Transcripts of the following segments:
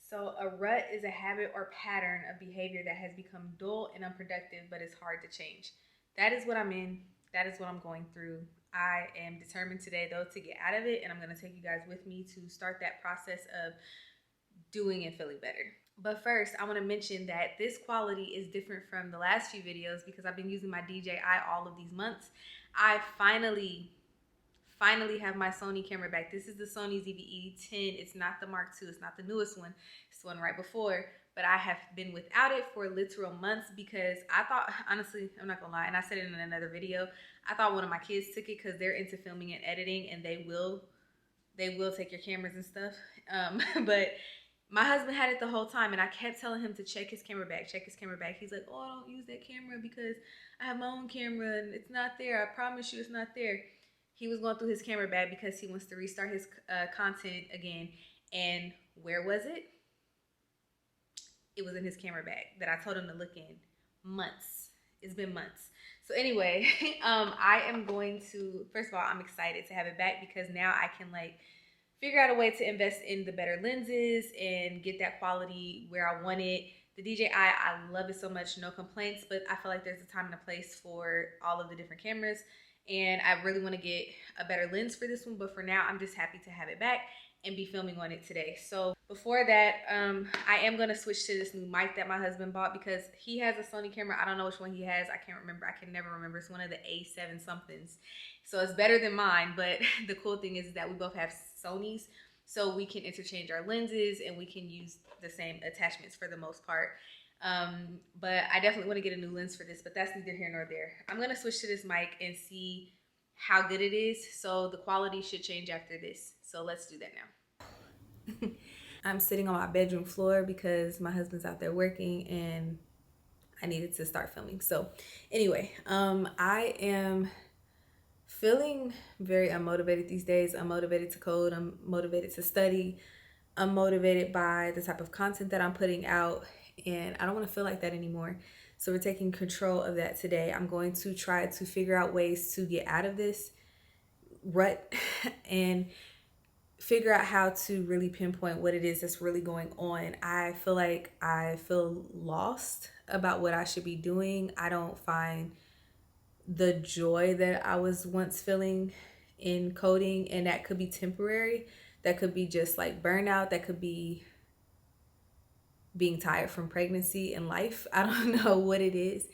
So, a rut is a habit or pattern of behavior that has become dull and unproductive, but is hard to change. That is what I'm in. That is what I'm going through. I am determined today, though, to get out of it, and I'm going to take you guys with me to start that process of doing and feeling better. But first, I want to mention that this quality is different from the last few videos because I've been using my DJI all of these months. I finally have my Sony camera back. This is the Sony ZV-E10. It's not the Mark II. It's not the newest one. It's the one right before. But I have been without it for literal months because I thought, honestly, I'm not gonna lie, and I said it in another video, I thought one of my kids took it because they're into filming and editing, and they will take your cameras and stuff. But my husband had it the whole time, and I kept telling him to check his camera bag, check his camera bag. He's like, oh, I don't use that camera because I have my own camera and it's not there. I promise you it's not there. He was going through his camera bag because he wants to restart his content again. And where was it? It was in his camera bag that I told him to look in months. It's been months. So anyway, I am going to, first of all, I'm excited to have it back because now I can figure out a way to invest in the better lenses and get that quality where I want it. The DJI, I love it so much, no complaints, but I feel like there's a time and a place for all of the different cameras. And I really want to get a better lens for this one, but for now, I'm just happy to have it back and be filming on it today. So before that, I am going to switch to this new mic that my husband bought because he has a Sony camera. I don't know which one he has. I can't remember. I can never remember. It's one of the A7 somethings. So it's better than mine, but the cool thing is that we both have Sonys, so we can interchange our lenses and we can use the same attachments for the most part. But I definitely want to get a new lens for this, but that's neither here nor there. I'm going to switch to this mic and see how good it is. So the quality should change after this. So let's do that now. I'm sitting on my bedroom floor because my husband's out there working and I needed to start filming. So anyway, I am feeling very unmotivated these days. I'm motivated to code. I'm motivated to study. I'm motivated by the type of content that I'm putting out, and I don't want to feel like that anymore. So we're taking control of that today. I'm going to try to figure out ways to get out of this rut and figure out how to really pinpoint what it is that's really going on. I feel like I feel lost about what I should be doing. I don't find the joy that I was once feeling in coding, and that could be temporary. That could be just like burnout. That could be being tired from pregnancy and life. I don't know what it is,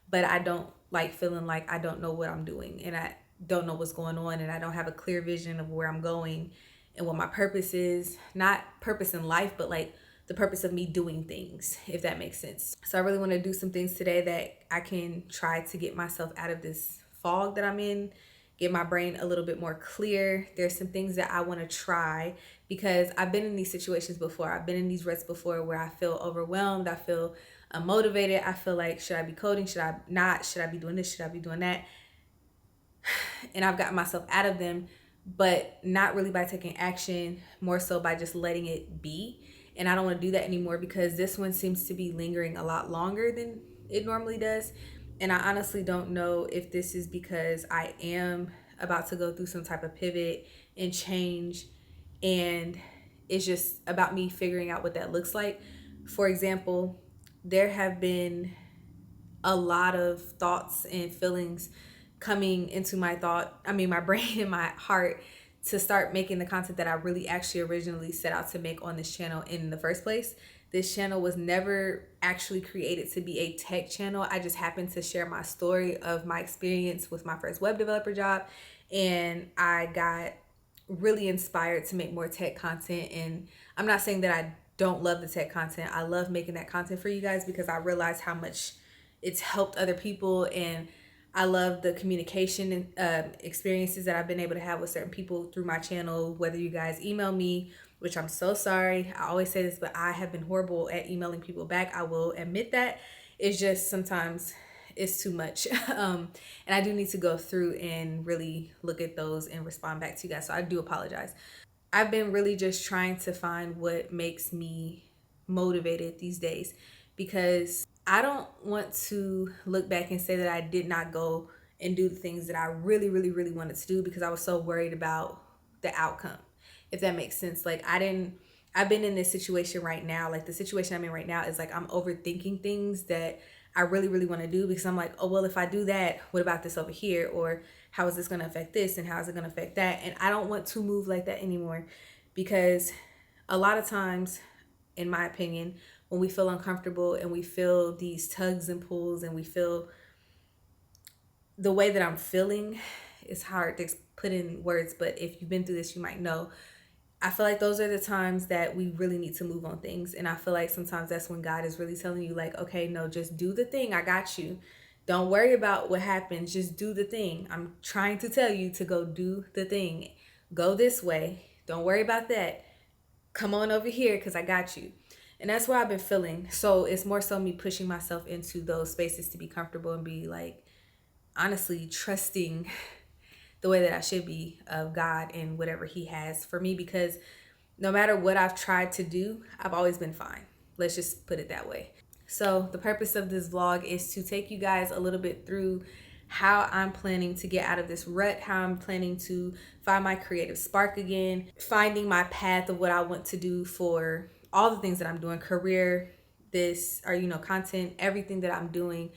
but I don't like feeling like I don't know what I'm doing and I don't know what's going on and I don't have a clear vision of where I'm going and what my purpose is. Not purpose in life, but the purpose of me doing things, if that makes sense. So I really want to do some things today that I can try to get myself out of this fog that I'm in, get my brain a little bit more clear. There's some things that I want to try because I've been in these situations before. I've been in these ruts before where I feel overwhelmed. I feel unmotivated. I feel like, should I be coding? Should I not? Should I be doing this? Should I be doing that? And I've gotten myself out of them, but not really by taking action, more so by just letting it be. And I don't want to do that anymore because this one seems to be lingering a lot longer than it normally does. And I honestly don't know if this is because I am about to go through some type of pivot and change, and it's just about me figuring out what that looks like. For example, there have been a lot of thoughts and feelings coming into my brain and my heart to start making the content that I really actually originally set out to make on this channel in the first place. This channel was never actually created to be a tech channel. I just happened to share my story of my experience with my first web developer job, and I got really inspired to make more tech content. And I'm not saying that I don't love the tech content. I love making that content for you guys because I realize how much it's helped other people, and I love the communication and experiences that I've been able to have with certain people through my channel, whether you guys email me, which I'm so sorry. I always say this, but I have been horrible at emailing people back. I will admit that. It's just sometimes it's too much. And I do need to go through and really look at those and respond back to you guys. So I do apologize. I've been really just trying to find what makes me motivated these days because I don't want to look back and say that I did not go and do the things that I really, really, really wanted to do because I was so worried about the outcome, if that makes sense. I I've been in this situation right now. Like the situation I'm in right now is like I'm overthinking things that I really, really want to do because I'm like, oh, well, if I do that, what about this over here? Or how is this going to affect this? And how is it going to affect that? And I don't want to move like that anymore because a lot of times, in my opinion, when we feel uncomfortable and we feel these tugs and pulls and we feel the way that I'm feeling, it's hard to put in words, but if you've been through this, you might know. I feel like those are the times that we really need to move on things. And I feel like sometimes that's when God is really telling you, like, okay, no, just do the thing. I got you. Don't worry about what happens. Just do the thing. I'm trying to tell you to go do the thing. Go this way. Don't worry about that. Come on over here because I got you. And that's what I've been feeling. So it's more so me pushing myself into those spaces to be comfortable and be like, honestly, trusting the way that I should be of God and whatever He has for me, because no matter what I've tried to do, I've always been fine. Let's just put it that way. So the purpose of this vlog is to take you guys a little bit through how I'm planning to get out of this rut, how I'm planning to find my creative spark again, finding my path of what I want to do for all the things that I'm doing, career, this, or, content, everything that I'm doing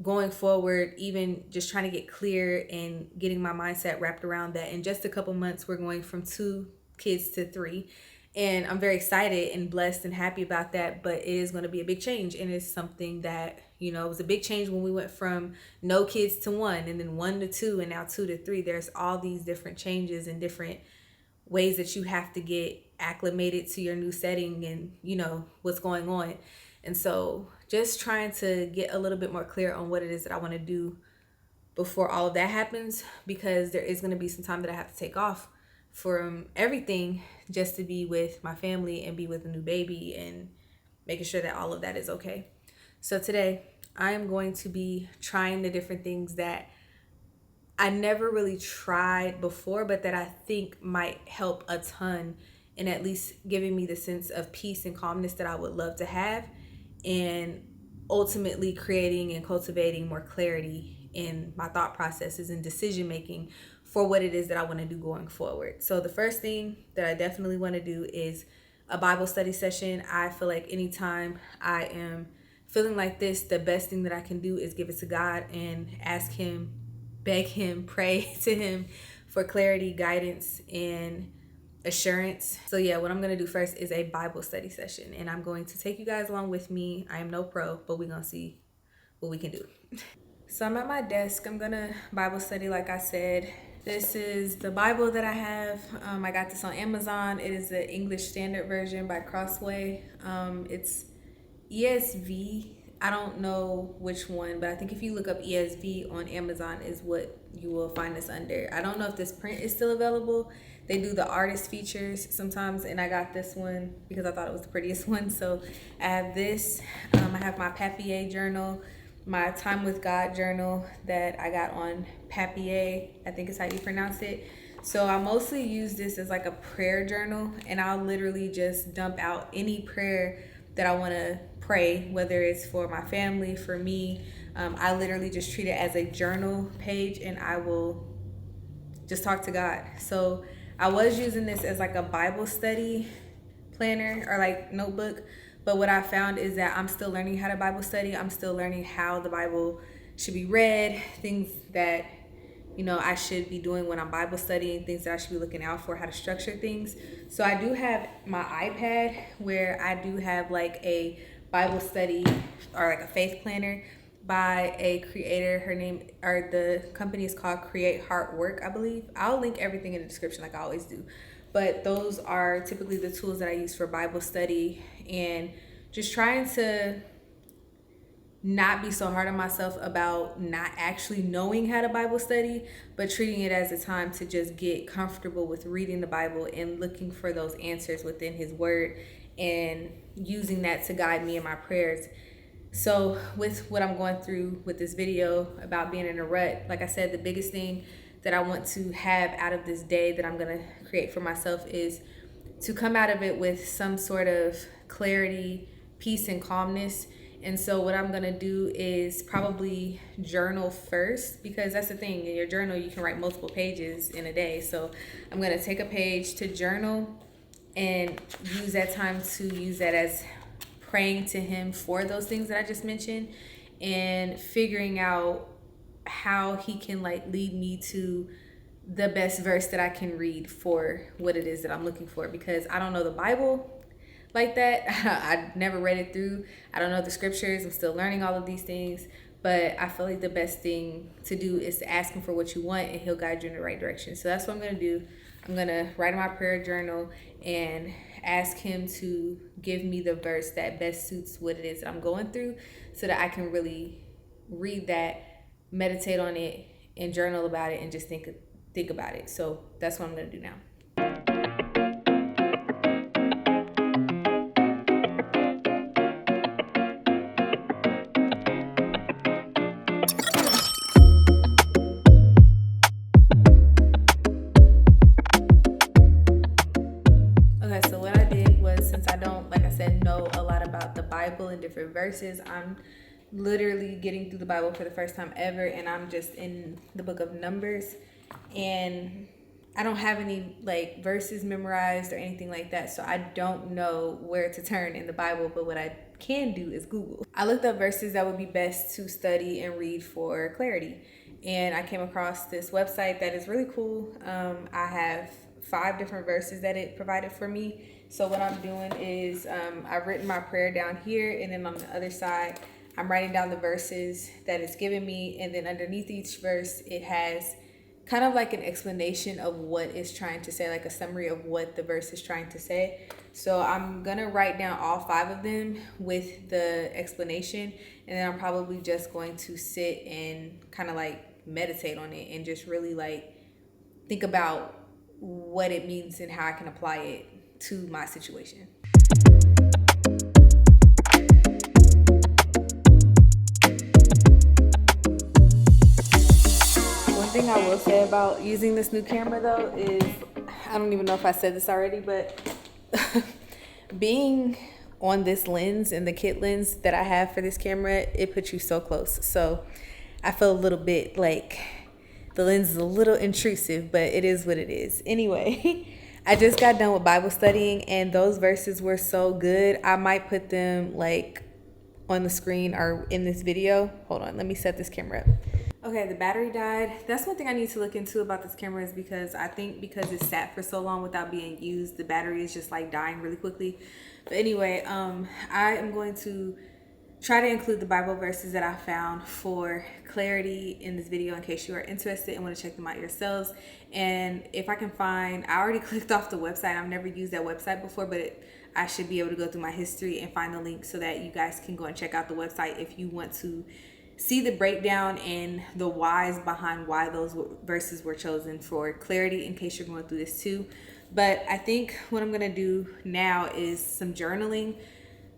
going forward, even just trying to get clear and getting my mindset wrapped around that. In just a couple months, we're going from 2 kids to 3. And I'm very excited and blessed and happy about that. But it is going to be a big change. And it's something that, it was a big change when we went from no kids to 1 and then 1 to 2 and now 2 to 3. There's all these different changes and different ways that you have to get acclimated to your new setting and, what's going on. And so just trying to get a little bit more clear on what it is that I want to do before all of that happens, because there is going to be some time that I have to take off from everything just to be with my family and be with a new baby and making sure that all of that is okay. So today I am going to be trying the different things that I never really tried before, but that I think might help a ton in at least giving me the sense of peace and calmness that I would love to have, and ultimately creating and cultivating more clarity in my thought processes and decision making for what it is that I want to do going forward. So the first thing that I definitely want to do is a Bible study session. I feel like anytime I am feeling like this, the best thing that I can do is give it to God and ask Him, beg Him, pray to Him for clarity, guidance, and assurance. So yeah, what I'm going to do first is a Bible study session, and I'm going to take you guys along with me. I am no pro, but we're going to see what we can do. So I'm at my desk. I'm going to Bible study like I said. This is the Bible that I have. I got this on Amazon. It is the English Standard Version by Crossway. It's ESV. I don't know which one, but I think if you look up ESV on Amazon is what you will find this under. I don't know if this print is still available. They do the artist features sometimes, and I got this one because I thought it was the prettiest one. So I have this. I have my Papier journal, my Time with God journal that I got on Papier, I think is how you pronounce it. So I mostly use this as like a prayer journal, and I'll literally just dump out any prayer that I want to pray, whether it's for my family, for me. I literally just treat it as a journal page, and I will just talk to God. So I was using this as like a Bible study planner or like notebook, but what I found is that I'm still learning how to Bible study. I'm still learning how the Bible should be read, things that I should be doing when I'm Bible studying, things that I should be looking out for, how to structure things. So I do have my iPad where I do have like a Bible study or like a faith planner by a creator. Her name, or the company is called Create Heart Work, I believe. I'll link everything in the description like I always do. But those are typically the tools that I use for Bible study, and just trying to not be so hard on myself about not actually knowing how to Bible study, but treating it as a time to just get comfortable with reading the Bible and looking for those answers within His Word and using that to guide me in my prayers. So with what I'm going through with this video about being in a rut, like I said, the biggest thing that I want to have out of this day that I'm going to create for myself is to come out of it with some sort of clarity, peace, and calmness. And so what I'm going to do is probably journal first, because that's the thing. In your journal, you can write multiple pages in a day. So I'm going to take a page to journal, and use that time to use that as praying to him for those things that I just mentioned, and figuring out how he can like lead me to the best verse that I can read for what it is that I'm looking for, because I don't know the Bible like that. I never read it through. I don't know the scriptures. I'm still learning all of these things. But I feel like the best thing to do is to ask him for what you want, and he'll guide you in the right direction. So that's what I'm going to do. I'm going to write in my prayer journal and ask him to give me the verse that best suits what it is that I'm going through, so that I can really read that, meditate on it, and journal about it, and just think about it. So that's what I'm going to do now. Okay, so what I did was, since I don't, like I said, know a lot about the Bible and different verses, I'm literally getting through the Bible for the first time ever, and I'm just in the book of Numbers, and I don't have any like verses memorized or anything like that, so I don't know where to turn in the Bible. But what I can do is Google. I looked up verses that would be best to study and read for clarity, and I came across this website that is really cool. I have 5 different verses that it provided for me. So what I'm doing is I've written my prayer down here, and then on the other side I'm writing down the verses that it's given me, and then underneath each verse it has kind of like an explanation of what it's trying to say, like a summary of what the verse is trying to say. So I'm gonna write down all 5 of them with the explanation, and then I'm probably just going to sit and kind of like meditate on it and just really like think about what it means and how I can apply it to my situation. One thing I will say about using this new camera though is, I don't even know if I said this already, but being on this lens and the kit lens that I have for this camera, it puts you so close. So I feel a little bit like the lens is a little intrusive, but it is what it is. Anyway, I just got done with Bible studying, and those verses were so good. I might put them like on the screen or in this video. Hold on, let me set this camera up. Okay, the battery died. That's one thing I need to look into about this camera, is because I think because it sat for so long without being used, the battery is just like dying really quickly. But anyway, I am going to try to include the Bible verses that I found for clarity in this video in case you are interested and want to check them out yourselves. And if I can find, I already clicked off the website. I've never used that website before, but I should be able to go through my history and find the link so that you guys can go and check out the website if you want to see the breakdown and the whys behind why those verses were chosen for clarity, in case you're going through this too. But I think what I'm going to do now is some journaling,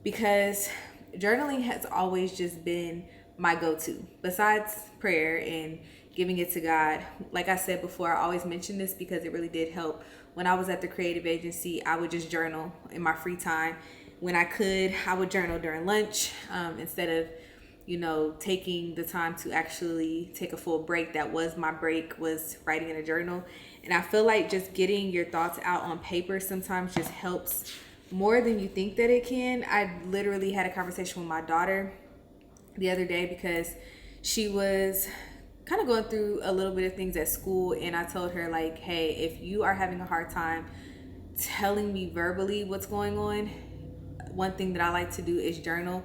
because journaling has always just been my go-to besides prayer and giving it to God. Like I said before, I always mention this because it really did help. When I was at the creative agency, I would just journal in my free time. When I could, I would journal during lunch, instead of taking the time to actually take a full break. That was my break, was writing in a journal. And I feel like just getting your thoughts out on paper sometimes just helps more than you think that it can. I literally had a conversation with my daughter the other day because she was kind of going through a little bit of things at school, and I told her like, hey, if you are having a hard time telling me verbally what's going on, one thing that I like to do is journal.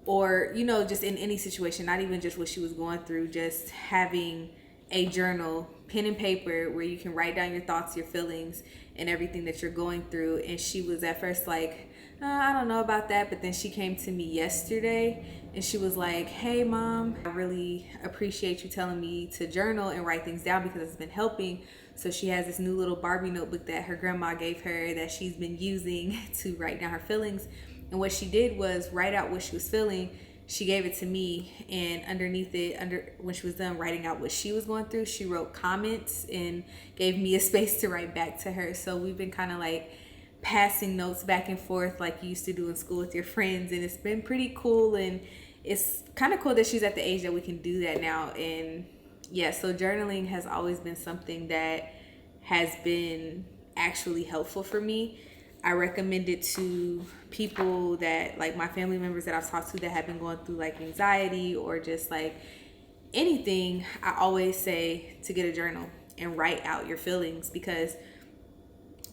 Or just in any situation, not even just what she was going through, just having a journal, pen and paper, where you can write down your thoughts, your feelings, and everything that you're going through. And she was at first like, I don't know about that. But then she came to me yesterday and she was like, hey mom, I really appreciate you telling me to journal and write things down because it's been helping. So she has this new little Barbie notebook that her grandma gave her that she's been using to write down her feelings. And what she did was write out what she was feeling. She gave it to me, and underneath it, when she was done writing out what she was going through, she wrote comments and gave me a space to write back to her. So we've been kind of like passing notes back and forth like you used to do in school with your friends, and it's been pretty cool. And it's kind of cool that she's at the age that we can do that now. And yeah, so journaling has always been something that has been actually helpful for me. I recommend it to people that, like my family members that I've talked to that have been going through like anxiety or just like anything. I always say to get a journal and write out your feelings, because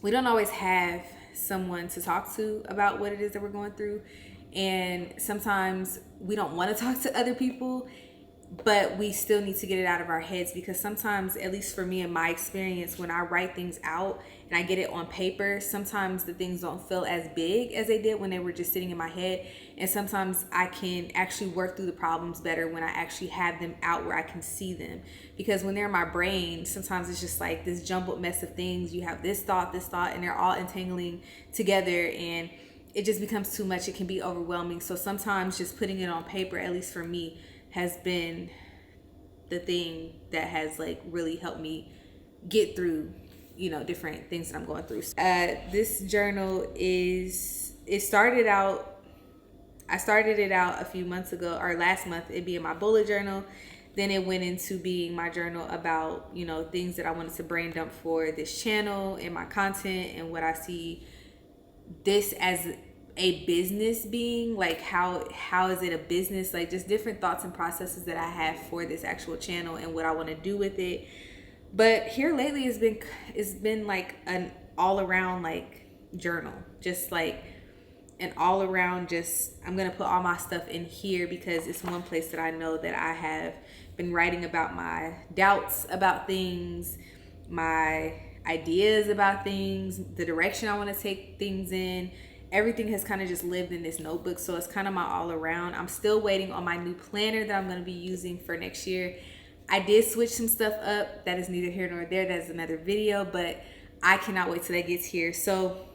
we don't always have someone to talk to about what it is that we're going through. And sometimes we don't want to talk to other people, but we still need to get it out of our heads, because sometimes, at least for me in my experience, when I write things out and I get it on paper, sometimes the things don't feel as big as they did when they were just sitting in my head. And sometimes I can actually work through the problems better when I actually have them out where I can see them. Because when they're in my brain, sometimes it's just like this jumbled mess of things. You have this thought, and they're all entangling together, and it just becomes too much. It can be overwhelming. So sometimes just putting it on paper, at least for me, has been the thing that has like really helped me get through, you know, different things that I'm going through. This journal I started it out a few months ago, or last month, it being my bullet journal. Then it went into being my journal about, you know, things that I wanted to brain dump for this channel and my content, and what I see this as a business being, like how is it a business, like just different thoughts and processes that I have for this actual channel and what I want to do with it. But here lately it's been like an all around like journal, just like an all around, just I'm gonna put all my stuff in here because it's one place that I know that I have been writing about my doubts about things, my ideas about things, the direction I want to take things in. Everything has kind of just lived in this notebook, so it's kind of my all around. I'm still waiting on my new planner that I'm going to be using for next year. I did switch some stuff up. That is neither here nor there. That's another video, but I cannot wait till that gets here. So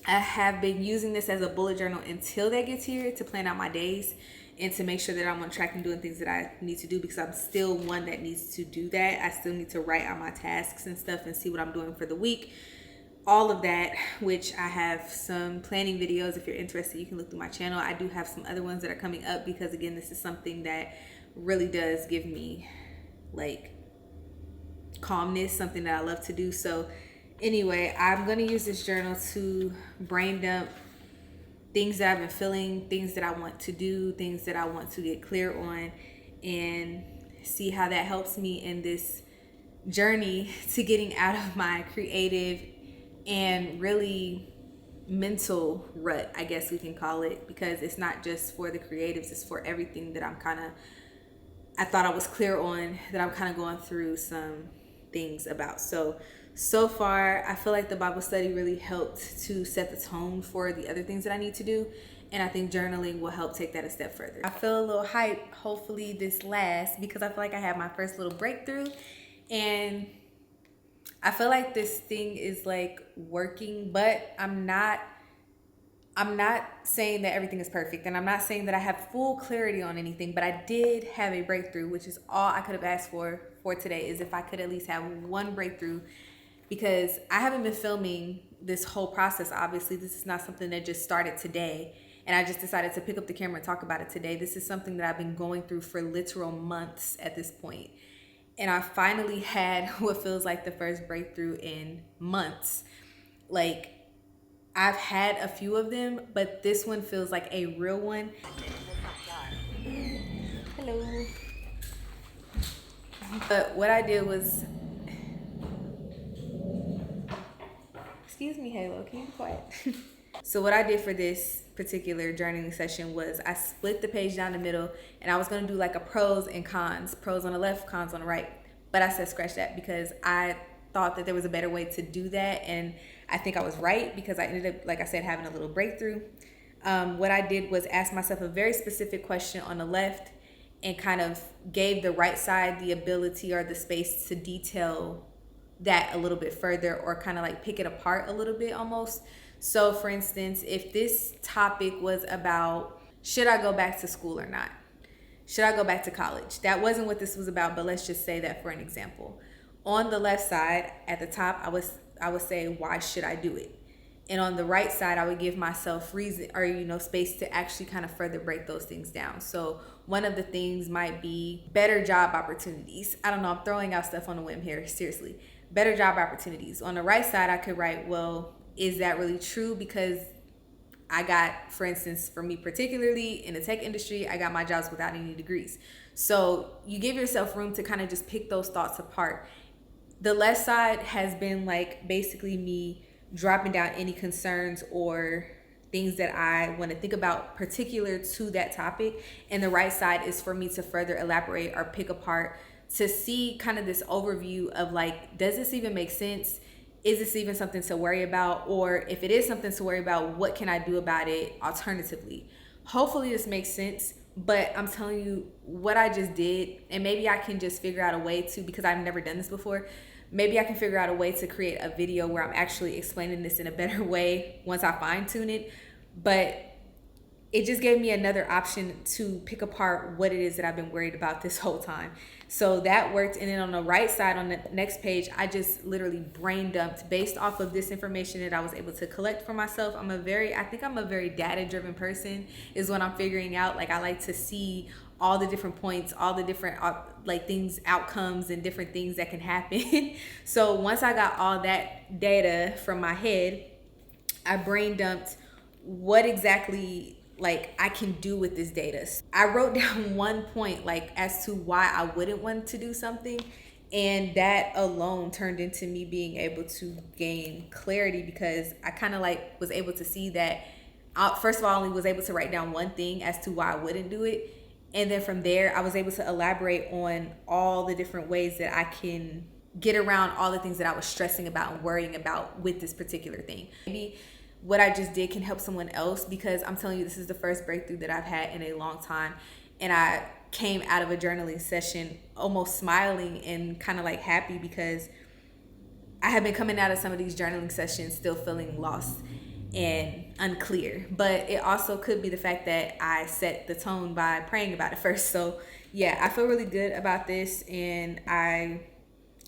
I have been using this as a bullet journal until that gets here, to plan out my days and to make sure that I'm on track and doing things that I need to do, because I'm still one that needs to do that. I still need to write out my tasks and stuff and see what I'm doing for the week. All of that, which I have some planning videos. If you're interested, you can look through my channel. I do have some other ones that are coming up, because again, this is something that really does give me like calmness, something that I love to do. So anyway, I'm going to use this journal to brain dump things that I've been feeling, things that I want to do, things that I want to get clear on, and see how that helps me in this journey to getting out of my creative and really mental rut, I guess we can call it, because it's not just for the creatives, it's for everything that I thought I was clear on, that I'm kind of going through some things about. So far, I feel like the Bible study really helped to set the tone for the other things that I need to do. And I think journaling will help take that a step further. I feel a little hype. Hopefully this lasts, because I feel like I had my first little breakthrough. And I feel like this thing is like working, but I'm not saying that everything is perfect. And I'm not saying that I have full clarity on anything, but I did have a breakthrough, which is all I could have asked for today, is if I could at least have one breakthrough. Because I haven't been filming this whole process. Obviously, this is not something that just started today and I just decided to pick up the camera and talk about it today. This is something that I've been going through for literal months at this point. And I finally had what feels like the first breakthrough in months. Like, I've had a few of them, but this one feels like a real one. Hello. But what I did was, excuse me, Halo, can you be quiet? So what I did for this particular journaling session was I split the page down the middle, and I was going to do like a pros and cons, pros on the left, cons on the right. But I said scratch that, because I thought that there was a better way to do that, and I think I was right, because I ended up, like I said, having a little breakthrough. What I did was ask myself a very specific question on the left, and kind of gave the right side the ability or the space to detail that a little bit further, or kind of like pick it apart a little bit almost. So for instance, if this topic was about, should I go back to school or not? Should I go back to college? That wasn't what this was about, but let's just say that for an example. On the left side at the top, I would say, why should I do it? And on the right side, I would give myself reason, or space to actually kind of further break those things down. So one of the things might be better job opportunities. I don't know, I'm throwing out stuff on a whim here, seriously. Better job opportunities. On the right side, I could write, well, is that really true? Because I got, for instance, for me particularly in the tech industry, I got my jobs without any degrees. So you give yourself room to kind of just pick those thoughts apart. The left side has been like basically me dropping down any concerns or things that I want to think about particular to that topic. And the right side is for me to further elaborate or pick apart to see kind of this overview of like, does this even make sense? Is this even something to worry about? Or if it is something to worry about, what can I do about it alternatively? Hopefully this makes sense, but I'm telling you what I just did, and maybe I can just figure out a way to, because I've never done this before, maybe I can figure out a way to create a video where I'm actually explaining this in a better way once I fine tune it. But it just gave me another option to pick apart what it is that I've been worried about this whole time. So that worked. And then on the right side, on the next page, I just literally brain dumped based off of this information that I was able to collect for myself. I think I'm a very data driven person is what I'm figuring out. Like I like to see all the different points, all the different like things, outcomes and different things that can happen. So once I got all that data from my head, I brain dumped what exactly like I can do with this data. I wrote down one point like as to why I wouldn't want to do something, and that alone turned into me being able to gain clarity because I kind of like was able to see that first of all, I only was able to write down one thing as to why I wouldn't do it, and then from there I was able to elaborate on all the different ways that I can get around all the things that I was stressing about and worrying about with this particular thing. Maybe what I just did can help someone else, because I'm telling you, this is the first breakthrough that I've had in a long time. And I came out of a journaling session almost smiling and kind of like happy, because I have been coming out of some of these journaling sessions still feeling lost and unclear. But it also could be the fact that I set the tone by praying about it first. So yeah, I feel really good about this. And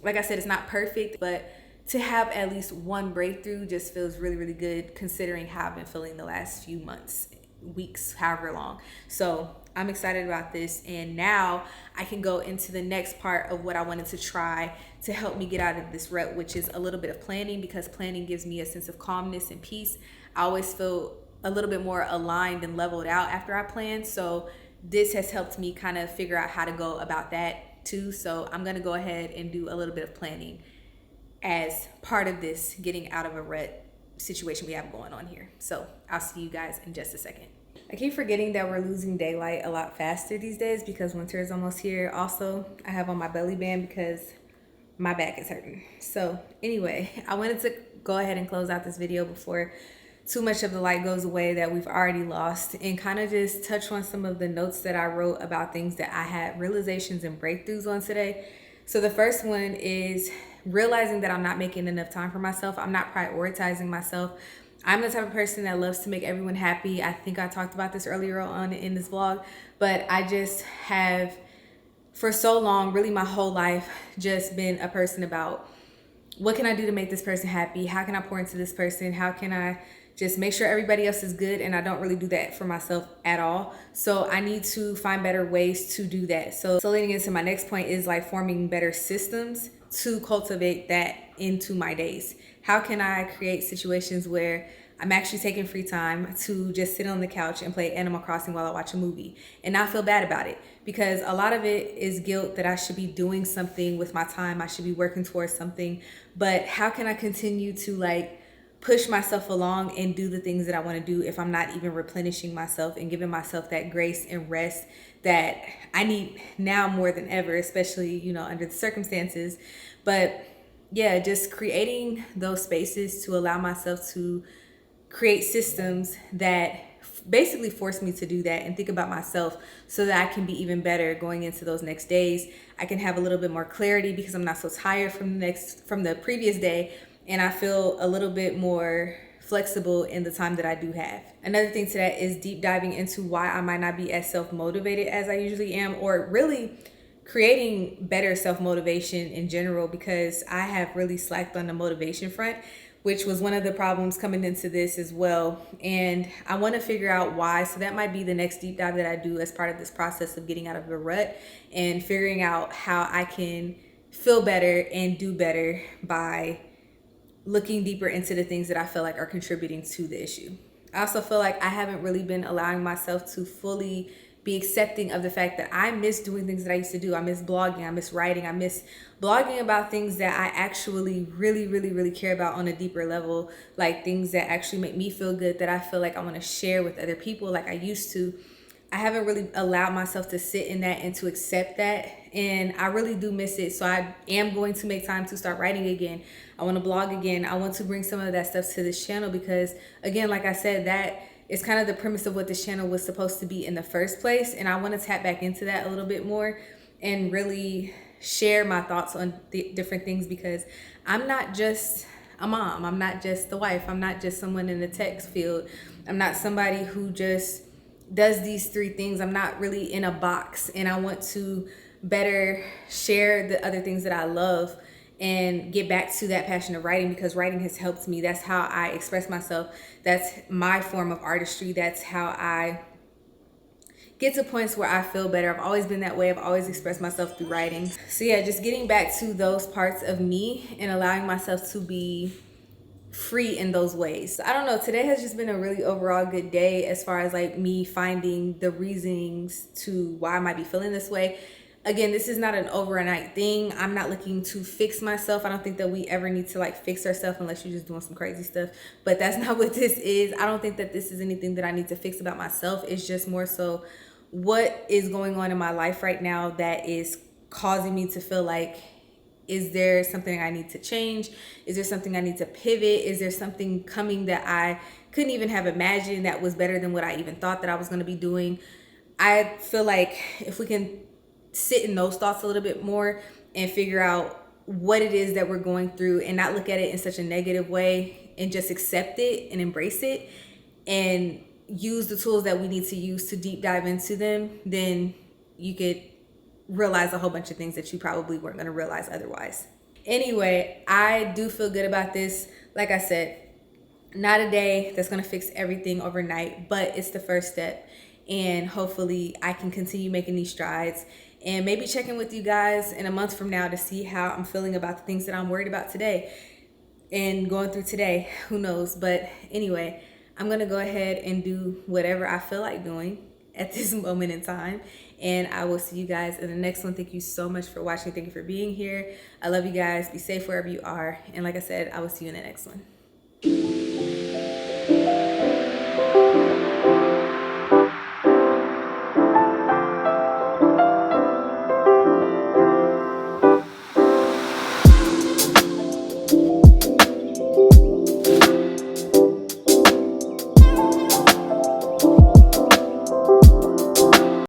like I said, it's not perfect, but to have at least one breakthrough just feels really, really good considering how I've been feeling the last few months, weeks, however long. So I'm excited about this. And now I can go into the next part of what I wanted to try to help me get out of this rut, which is a little bit of planning, because planning gives me a sense of calmness and peace. I always feel a little bit more aligned and leveled out after I plan. So this has helped me kind of figure out how to go about that too. So I'm going to go ahead and do a little bit of planning as part of this getting out of a rut situation we have going on here. So I'll see you guys in just a second. I keep forgetting that we're losing daylight a lot faster these days because winter is almost here. Also, I have on my belly band because my back is hurting. So anyway, I wanted to go ahead and close out this video before too much of the light goes away that we've already lost, and kind of just touch on some of the notes that I wrote about things that I had realizations and breakthroughs on today. So the first one is realizing that I'm not making enough time for myself. I'm not prioritizing myself. I'm the type of person that loves to make everyone happy. I think I talked about this earlier on in this vlog, but I just have for so long, really my whole life, just been a person about what can I do to make this person happy? How can I pour into this person? How can I just make sure everybody else is good? And I don't really do that for myself at all. So I need to find better ways to do that. So leading into my next point is like forming better systems to cultivate that into my days. How can I create situations where I'm actually taking free time to just sit on the couch and play Animal Crossing while I watch a movie and not feel bad about it? Because a lot of it is guilt that I should be doing something with my time. I should be working towards something. But how can I continue to like push myself along and do the things that I want to do if I'm not even replenishing myself and giving myself that grace and rest that I need now more than ever, especially, you know, under the circumstances. But yeah, just creating those spaces to allow myself to create systems that basically force me to do that and think about myself so that I can be even better going into those next days. I can have a little bit more clarity because I'm not so tired from the previous day, and I feel a little bit more flexible in the time that I do have. Another thing to that is deep diving into why I might not be as self-motivated as I usually am, or really creating better self-motivation in general, because I have really slacked on the motivation front, which was one of the problems coming into this as well. And I want to figure out why. So that might be the next deep dive that I do as part of this process of getting out of the rut and figuring out how I can feel better and do better by looking deeper into the things that I feel like are contributing to the issue. I also feel like I haven't really been allowing myself to fully be accepting of the fact that I miss doing things that I used to do. I miss blogging, I miss writing, I miss blogging about things that I actually really care about on a deeper level, like things that actually make me feel good, that I feel like I want to share with other people like I used to. I haven't really allowed myself to sit in that and to accept that, and I really do miss it. So I am going to make time to start writing again. I want to blog again. I want to bring some of that stuff to this channel because, again, like I said, that is kind of the premise of what this channel was supposed to be in the first place, and I want to tap back into that a little bit more and really share my thoughts on the different things, because I'm not just a mom. I'm not just the wife. I'm not just someone in the tech field. I'm not somebody who just does these three things. I'm not really in a box, and I want to better share the other things that I love and get back to that passion of writing, because writing has helped me. That's how I express myself. That's my form of artistry. That's how I get to points where I feel better. I've always been that way. I've always expressed myself through writing. So yeah, just getting back to those parts of me and allowing myself to be free in those ways. I don't know, today has just been a really overall good day as far as like me finding the reasonings to why I might be feeling this way. Again, this is not an overnight thing. I'm not looking to fix myself. I don't think that we ever need to like fix ourselves unless you're just doing some crazy stuff. But that's not what this is. I don't think that this is anything that I need to fix about myself. It's just more so what is going on in my life right now that is causing me to feel like, is there something I need to change? Is there something I need to pivot? Is there something coming that I couldn't even have imagined that was better than what I even thought that I was going to be doing? I feel like if we can sit in those thoughts a little bit more and figure out what it is that we're going through and not look at it in such a negative way and just accept it and embrace it and use the tools that we need to use to deep dive into them, then you could realize a whole bunch of things that you probably weren't going to realize otherwise. Anyway, I do feel good about this. Like I said, not a day that's going to fix everything overnight, but it's the first step, and hopefully I can continue making these strides and maybe check in with you guys in a month from now to see how I'm feeling about the things that I'm worried about today and going through today. Who knows? But anyway, I'm going to go ahead and do whatever I feel like doing at this moment in time, and I will see you guys in the next one. Thank you so much for watching. Thank you for being here. I love you guys. Be safe wherever you are, and like I said, I will see you in the next one.